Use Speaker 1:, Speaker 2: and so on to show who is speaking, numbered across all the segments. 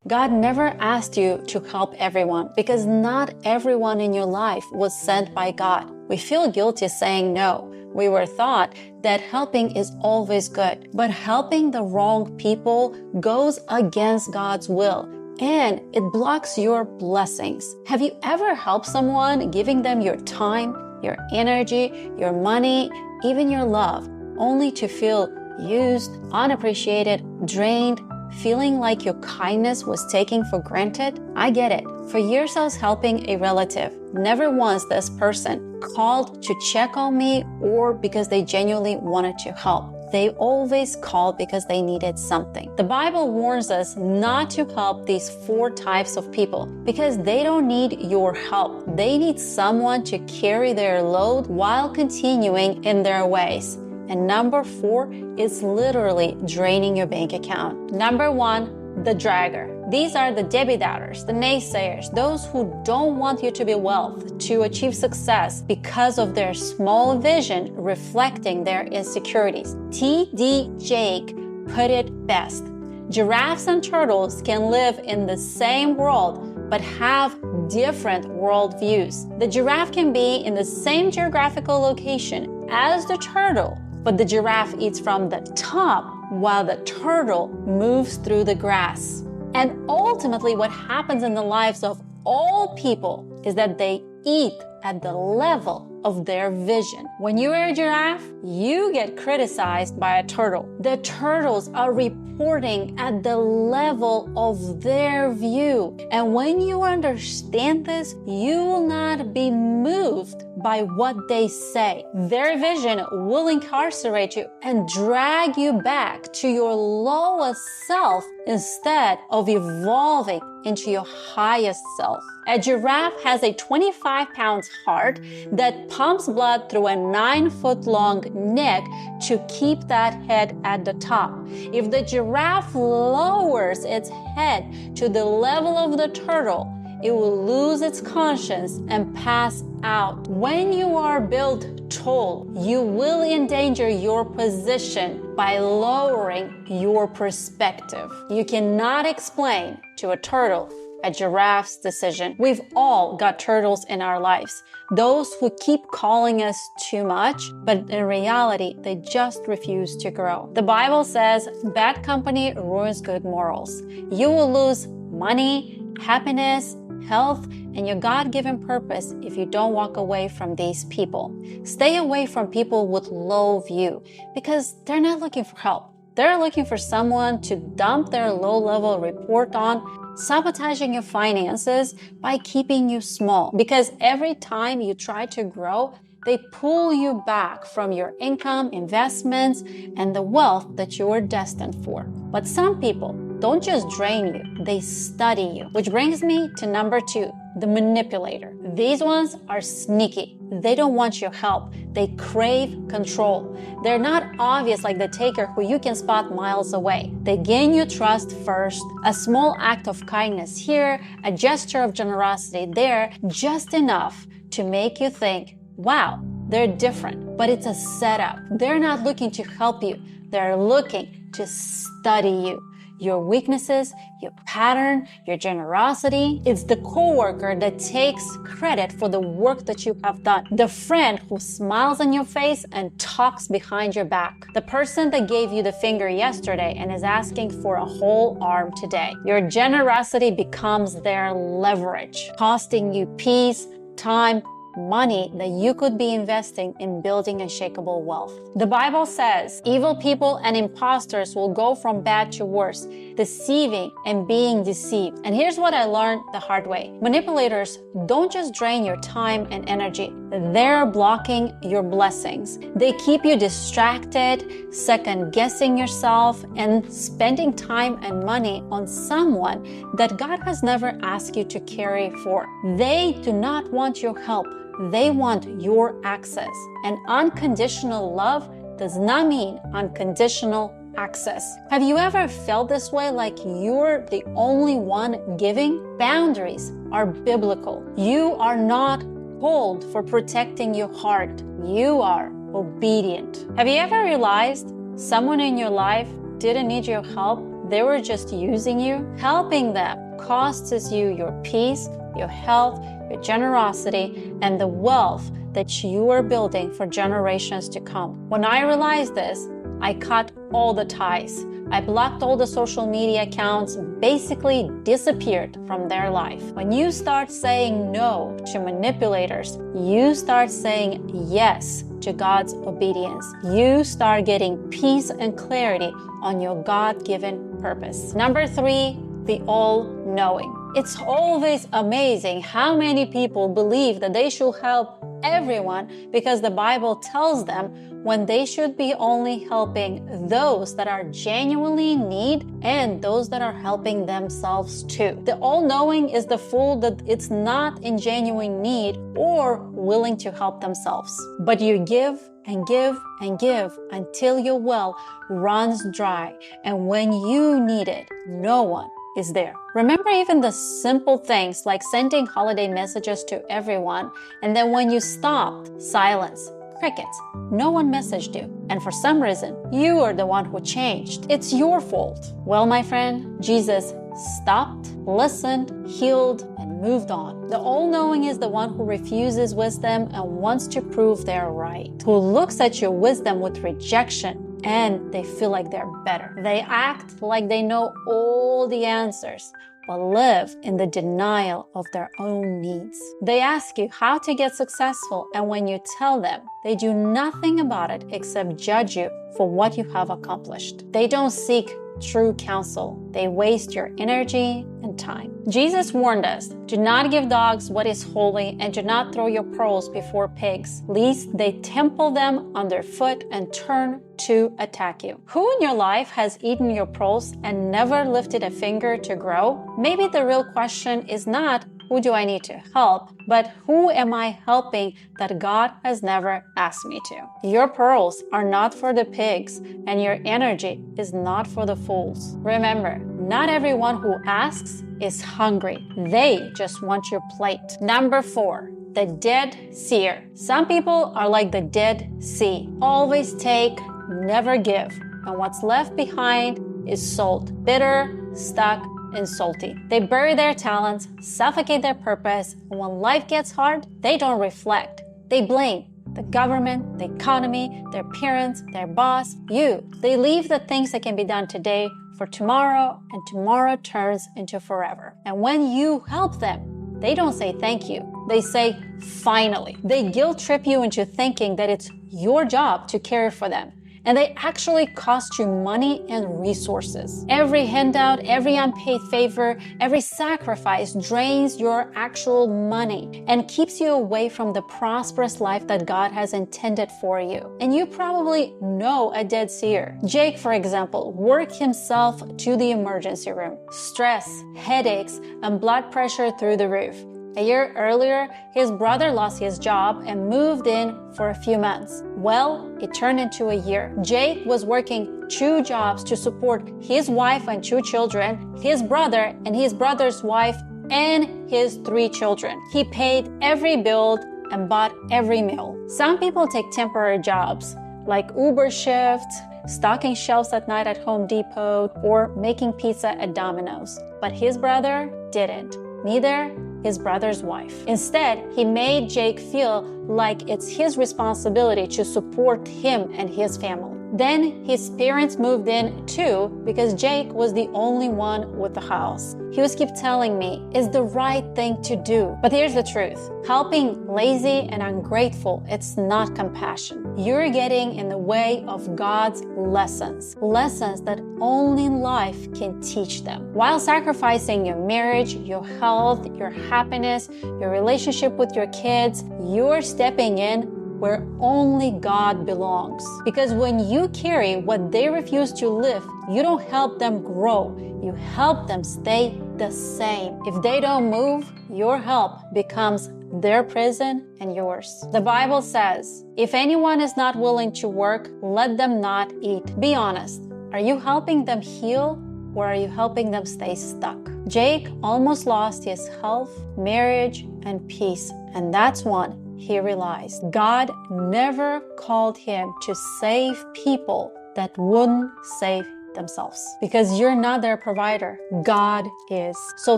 Speaker 1: God never asked you to help everyone because not everyone in your life was sent by God. We feel guilty saying no. We were taught that helping is always good, but helping the wrong people goes against God's will, and it blocks your blessings. Have you ever helped someone, giving them your time, your energy, your money, even your love, only to feel used, unappreciated, drained, feeling like your kindness was taken for granted? I get it. For years I was helping a relative. Never once this person called to check on me or because they genuinely wanted to help. They always called because they needed something. The Bible warns us not to help these 4 types of people because they don't need your help. They need someone to carry their load while continuing in their ways. And number 4 is literally draining your bank account. Number 1, the dragger. These are the Debbie Doubters, the naysayers, those who don't want you to be wealth, to achieve success because of their small vision reflecting their insecurities. T.D. Jakes put it best. Giraffes and turtles can live in the same world but have different worldviews. The giraffe can be in the same geographical location as the turtle, but the giraffe eats from the top while the turtle moves through the grass. And ultimately, what happens in the lives of all people is that they eat at the level of their vision. When you are a giraffe, you get criticized by a turtle. The turtles are reporting at the level of their view. And when you understand this, you will not be moved by what they say. Their vision will incarcerate you and drag you back to your lowest self instead of evolving into your highest self. A giraffe has a 25-pound heart that pumps blood through a 9-foot-long neck to keep that head at the top. If the giraffe lowers its head to the level of the turtle, it will lose its conscience and pass out. When you are built tall, you will endanger your position by lowering your perspective. You cannot explain to a turtle a giraffe's decision. We've all got turtles in our lives. Those who keep calling us too much, but in reality, they just refuse to grow. The Bible says, bad company ruins good morals. You will lose money, happiness, health, and your God-given purpose if you don't walk away from these people. Stay away from people with low view because they're not looking for help. They're looking for someone to dump their low-level report on, sabotaging your finances by keeping you small. Because every time you try to grow, they pull you back from your income, investments, and the wealth that you are destined for. But some people don't just drain you, they study you. Which brings me to number 2, the manipulator. These ones are sneaky. They don't want your help. They crave control. They're not obvious like the taker who you can spot miles away. They gain your trust first. A small act of kindness here, a gesture of generosity there, just enough to make you think, wow, they're different. But it's a setup. They're not looking to help you. They're looking to study you. Your weaknesses, your pattern, your generosity. It's the coworker that takes credit for the work that you have done. The friend who smiles on your face and talks behind your back. The person that gave you the finger yesterday and is asking for a whole arm today. Your generosity becomes their leverage, costing you peace, time, money that you could be investing in building unshakable wealth. The Bible says evil people and imposters will go from bad to worse, deceiving and being deceived. And here's what I learned the hard way. Manipulators don't just drain your time and energy. They're blocking your blessings. They keep you distracted, second-guessing yourself, and spending time and money on someone that God has never asked you to carry for. They do not want your help. They want your access. And unconditional love does not mean unconditional access. Have you ever felt this way, like you're the only one giving? Boundaries are biblical. You are not called for protecting your heart. You are obedient. Have you ever realized someone in your life didn't need your help, they were just using you? Helping them costs you your peace, your health, your generosity, and the wealth that you are building for generations to come. When I realized this, I cut all the ties. I blocked all the social media accounts, basically disappeared from their life. When you start saying no to manipulators, you start saying yes to God's obedience. You start getting peace and clarity on your God-given purpose. Number 3, the all-knowing. It's always amazing how many people believe that they should help everyone because the Bible tells them when they should be only helping those that are genuinely in need and those that are helping themselves too. The all-knowing is the fool that it's not in genuine need or willing to help themselves. But you give and give and give until your well runs dry, and when you need it, no one is there. Remember even the simple things like sending holiday messages to everyone, and then when you stopped, silence, crickets. No one messaged you, and for some reason, you are the one who changed. It's your fault. Well, my friend, Jesus stopped, listened, healed, and moved on. The all-knowing is the one who refuses wisdom and wants to prove they're right, who looks at your wisdom with rejection and they feel like they're better. They act like they know all the answers, but live in the denial of their own needs. They ask you how to get successful, and when you tell them, they do nothing about it except judge you for what you have accomplished. They don't seek true counsel. They waste your energy and time. Jesus warned us, do not give dogs what is holy, and do not throw your pearls before pigs, lest they trample them underfoot and turn to attack you. Who in your life has eaten your pearls and never lifted a finger to grow? Maybe the real question is not, who do I need to help, but who am I helping that God has never asked me to? Your pearls are not for the pigs, and your energy is not for the fools. Remember, not everyone who asks is hungry. They just want your plate. Number 4, the dead seer. Some people are like the Dead Sea. Always take, never give. And what's left behind is salt, bitter, stuck, and salty. They bury their talents, suffocate their purpose, and when life gets hard, they don't reflect. They blame the government, the economy, their parents, their boss, you. They leave the things that can be done today for tomorrow, and tomorrow turns into forever. And when you help them, they don't say thank you. They say, finally. They guilt trip you into thinking that it's your job to care for them. And they actually cost you money and resources. Every handout, every unpaid favor, every sacrifice drains your actual money and keeps you away from the prosperous life that God has intended for you. And you probably know a dead seer. Jake, for example, worked himself to the emergency room. Stress, headaches, and blood pressure through the roof. A year earlier, his brother lost his job and moved in for a few months. Well, it turned into a year. Jake was working 2 jobs to support his wife and 2 children, his brother and his brother's wife, and his 3 children. He paid every bill and bought every meal. Some people take temporary jobs like Uber shifts, stocking shelves at night at Home Depot, or making pizza at Domino's. But his brother didn't. Neither his brother's wife. Instead, he made Jake feel like it's his responsibility to support him and his family. Then his parents moved in too because Jake was the only one with the house. He was keep telling me, it's the right thing to do. But here's the truth. Helping lazy and ungrateful, it's not compassion. You're getting in the way of God's lessons that only life can teach them. While sacrificing your marriage, your health, your happiness, your relationship with your kids, you're stepping in where only God belongs. Because when you carry what they refuse to lift, you don't help them grow. You help them stay the same. If they don't move, your help becomes their prison and yours. The Bible says, if anyone is not willing to work, let them not eat. Be honest. Are you helping them heal, or are you helping them stay stuck? Jake almost lost his health, marriage, and peace, and that's one he realized. God never called him to save people that wouldn't save themselves because you're not their provider. God is. So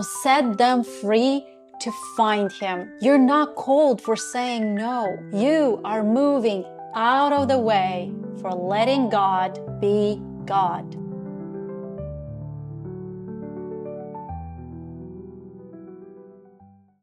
Speaker 1: set them free to find Him. You're not cold for saying no. You are moving out of the way for letting God be God.